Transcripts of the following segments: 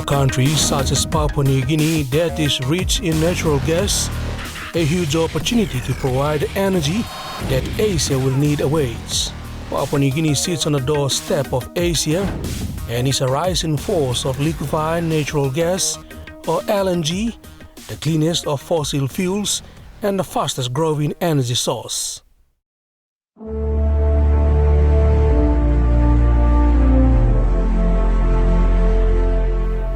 country such as Papua New Guinea that is rich in natural gas, a huge opportunity to provide energy that Asia will need awaits. Papua New Guinea sits on the doorstep of Asia and is a rising force of liquefied natural gas, or LNG, the cleanest of fossil fuels and the fastest growing energy source.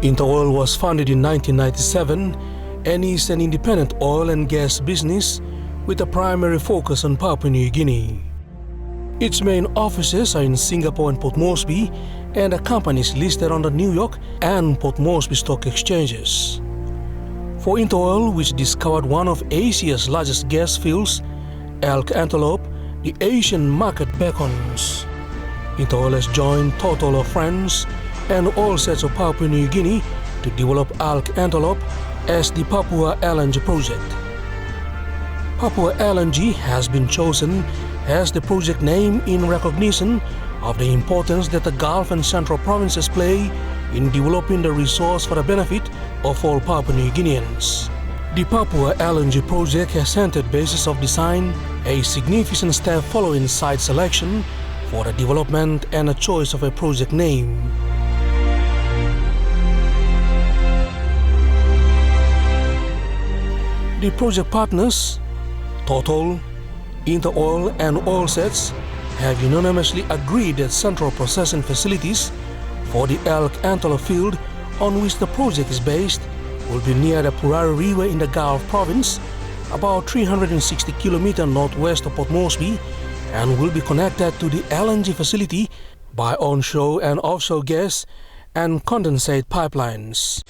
InterOil was founded in 1997 and is an independent oil and gas business with a primary focus on Papua New Guinea. Its main offices are in Singapore and Port Moresby, and the company is listed on the New York and Port Moresby stock exchanges. For InterOil, which discovered one of Asia's largest gas fields, Elk Antelope, the Asian market beckons. InterOil has joined total of friends and oil sets of Papua New Guinea to develop Elk Antelope as the Papua LNG project. Papua LNG has been chosen as the project name in recognition of the importance that the Gulf and Central provinces play in developing the resource for the benefit of all Papua New Guineans. The Papua LNG project has entered basis of design, a significant step following site selection for the development and a choice of a project name. The project partners, Total, InterOil and Oil Sets, have unanimously agreed that central processing facilities for the Elk Antelope field on which the project is based will be near the Purari River in the Gulf province, about 360 km northwest of Port Moresby, and will be connected to the LNG facility by onshore and offshore gas and condensate pipelines.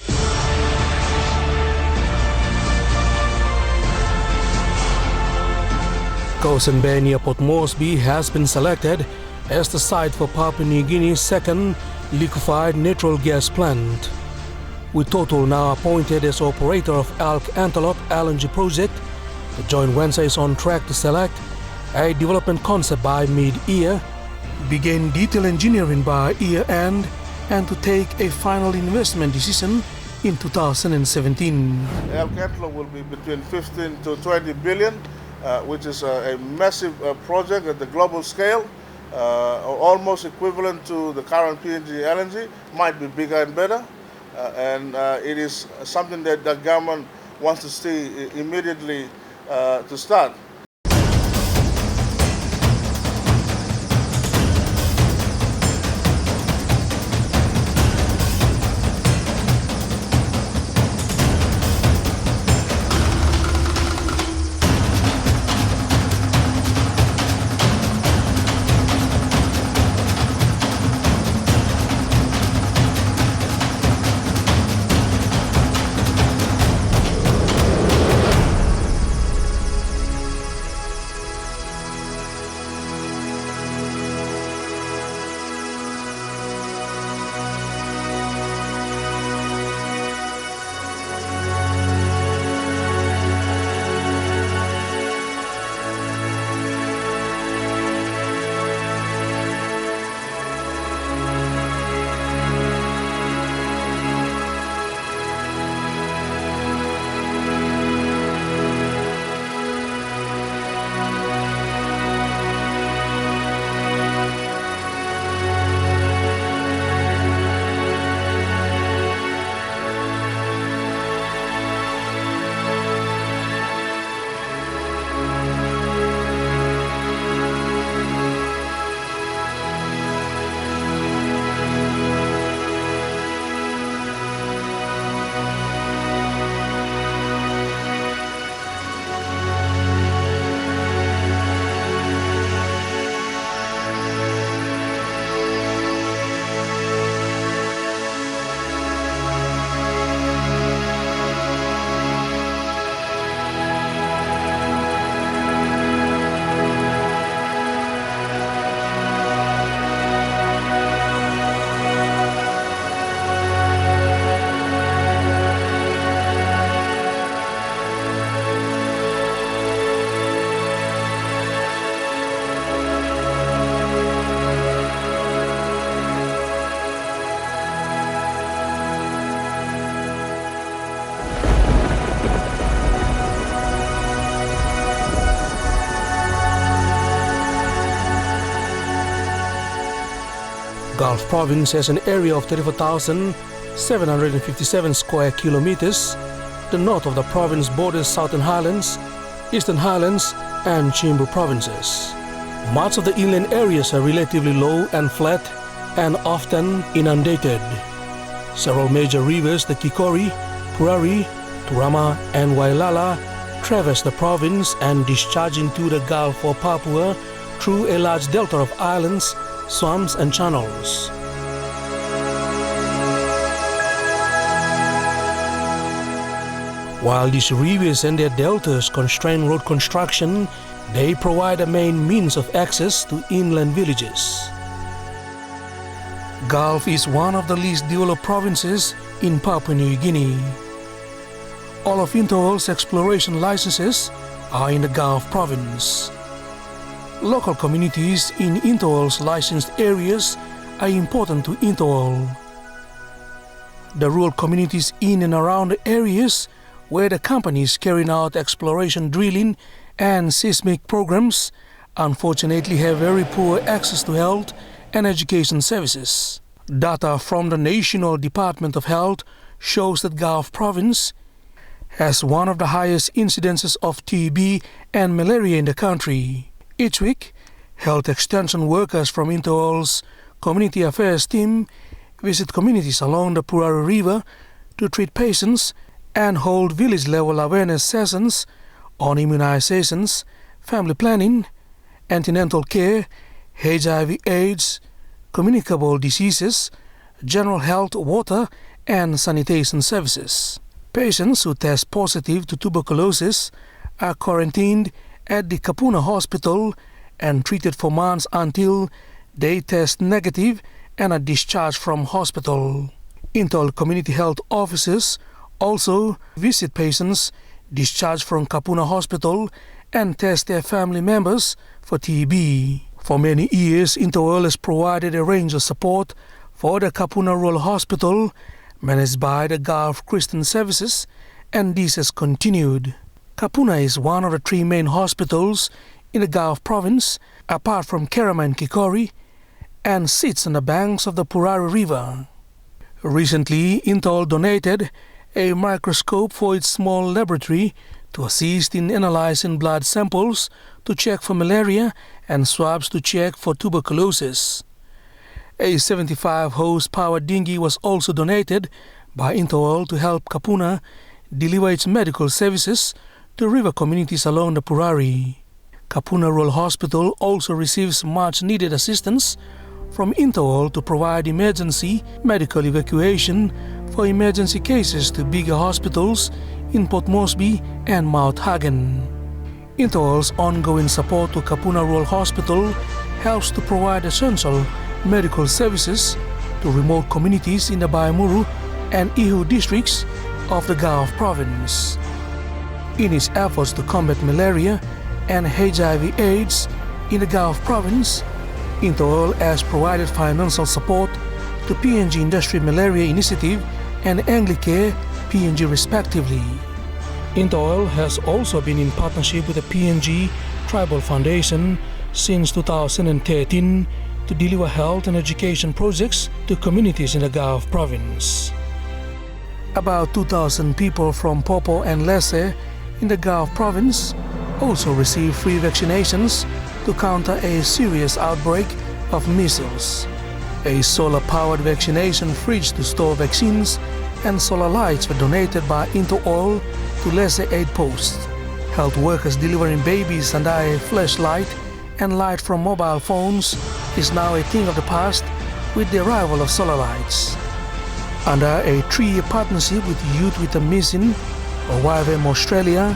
Kosen Bay near Port Moresby has been selected as the site for Papua New Guinea's second liquefied natural gas plant. With Total now appointed as operator of Elk Antelope LNG project, the joint venture is on track to select a development concept by mid-year, begin detail engineering by year-end, and to take a final investment decision in 2017. Elk Antelope will be between 15 to 20 billion. Which is a massive project at the global scale, almost equivalent to the current PNG LNG, might be bigger and better, and it is something that the government wants to see immediately to start. Gulf Province has an area of 34,757 square kilometers. The north of the province borders Southern Highlands, Eastern Highlands, and Chimbu provinces. Much of the inland areas are relatively low and flat and often inundated. Several major rivers, the Kikori, Purari, Turama, and Wailala, traverse the province and discharge into the Gulf of Papua through a large delta of islands, swamps, and channels. While these rivers and their deltas constrain road construction, they provide a main means of access to inland villages. Gulf is one of the least developed provinces in Papua New Guinea. All of InterOil's exploration licenses are in the Gulf province. Local communities in InterOil's licensed areas are important to InterOil. The rural communities in and around the areas where the company is carrying out exploration drilling and seismic programs unfortunately have very poor access to health and education services. Data from the National Department of Health shows that Gulf Province has one of the highest incidences of TB and malaria in the country. Each week, health extension workers from InterOil's Community Affairs team visit communities along the Purari River to treat patients and hold village-level awareness sessions on immunizations, family planning, antenatal care, HIV/AIDS, communicable diseases, general health, water, and sanitation services. Patients who test positive to tuberculosis are quarantined at the Kapuna Hospital and treated for months until they test negative and are discharged from hospital. InterOil community health officers also visit patients discharged from Kapuna Hospital and test their family members for TB. For many years, InterOil has provided a range of support for the Kapuna Rural Hospital managed by the Gulf Christian Services, and this has continued. Kapuna is one of the three main hospitals in the Gulf Province, apart from Kerama and Kikori, and sits on the banks of the Purari River. Recently, InterOil donated a microscope for its small laboratory to assist in analyzing blood samples to check for malaria and swabs to check for tuberculosis. A 75-horsepower dinghy was also donated by InterOil to help Kapuna deliver its medical services to river communities along the Purari. Kapuna Rural Hospital also receives much-needed assistance from InterOil to provide emergency medical evacuation for emergency cases to bigger hospitals in Port Moresby and Mount Hagen. InterOil's ongoing support to Kapuna Rural Hospital helps to provide essential medical services to remote communities in the Baimuru and Ihu districts of the Gulf Province. In its efforts to combat malaria and HIV/AIDS in the Gulf Province, InterOil has provided financial support to PNG Industry Malaria Initiative and Anglicare PNG respectively. InterOil has also been in partnership with the PNG Tribal Foundation since 2013 to deliver health and education projects to communities in the Gulf Province. About 2,000 people from Popo and Lesse in the Gulf Province also receive free vaccinations to counter a serious outbreak of measles. A solar-powered vaccination fridge to store vaccines and solar lights were donated by InterOil to Lesse aid posts. Health workers delivering babies under a flashlight and light from mobile phones is now a thing of the past with the arrival of solar lights. Under a 3-year partnership with Youth with a Mission, or YWAM Australia,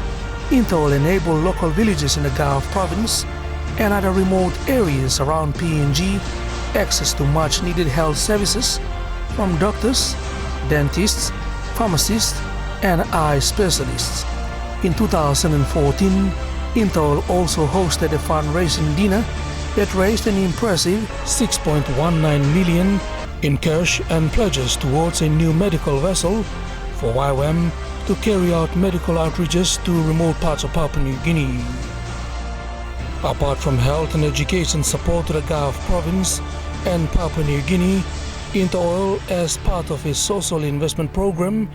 InterOil enabled local villages in the Gulf Province and other remote areas around PNG access to much-needed health services from doctors, dentists, pharmacists, and eye specialists. In 2014, InterOil also hosted a fundraising dinner that raised an impressive $6.19 million in cash and pledges towards a new medical vessel for YWAM to carry out medical outreaches to remote parts of Papua New Guinea. Apart from health and education support to the Gulf Province, and Papua New Guinea, InterOil, as part of its social investment program,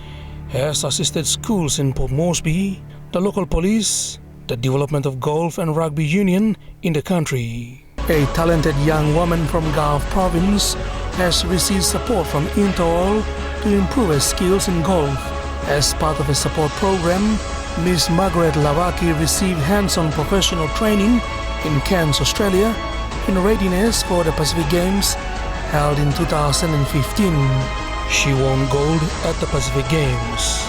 has assisted schools in Port Moresby, the local police, the development of golf and rugby union in the country. A talented young woman from Gulf Province has received support from InterOil to improve her skills in golf. As part of a support program, Ms. Margaret Lawaki received hands-on professional training in Cairns, Australia, in readiness for the Pacific Games held in 2015. She won gold at the Pacific Games.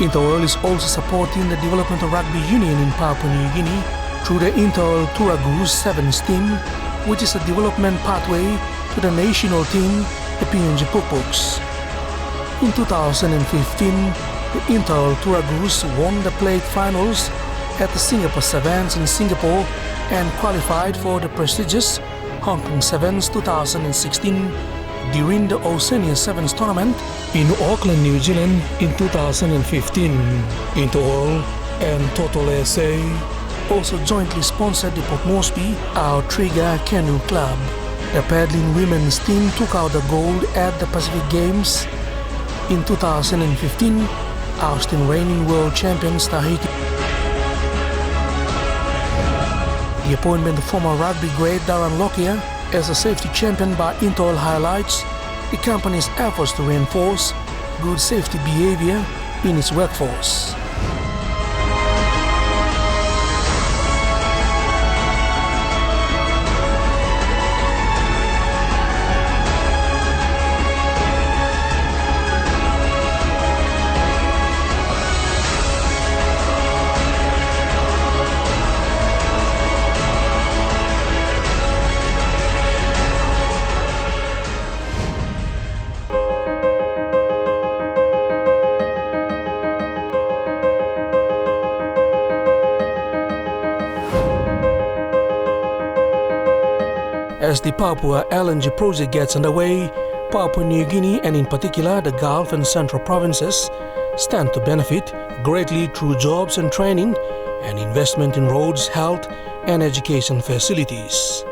InterOil is also supporting the development of rugby union in Papua New Guinea through the InterOil Turagus Sevens team, which is a development pathway to the national team, the PNG Pukpuks. In 2015, the InterOil Turagus won the plate finals at the Singapore Sevens in Singapore and qualified for the prestigious Hong Kong Sevens 2016 during the Oceania Sevens tournament in Auckland, New Zealand in 2015. InterOil and Total SA also jointly sponsored the Port Moresby Outrigger Canoe Club. The paddling women's team took out the gold at the Pacific Games in 2015, ousting reigning world champions Tahiti. The appointment of former rugby great Darren Lockyer as a safety champion by InterOil highlights the company's efforts to reinforce good safety behavior in its workforce. As the Papua LNG project gets underway, Papua New Guinea and in particular the Gulf and Central provinces stand to benefit greatly through jobs and training and investment in roads, health and education facilities.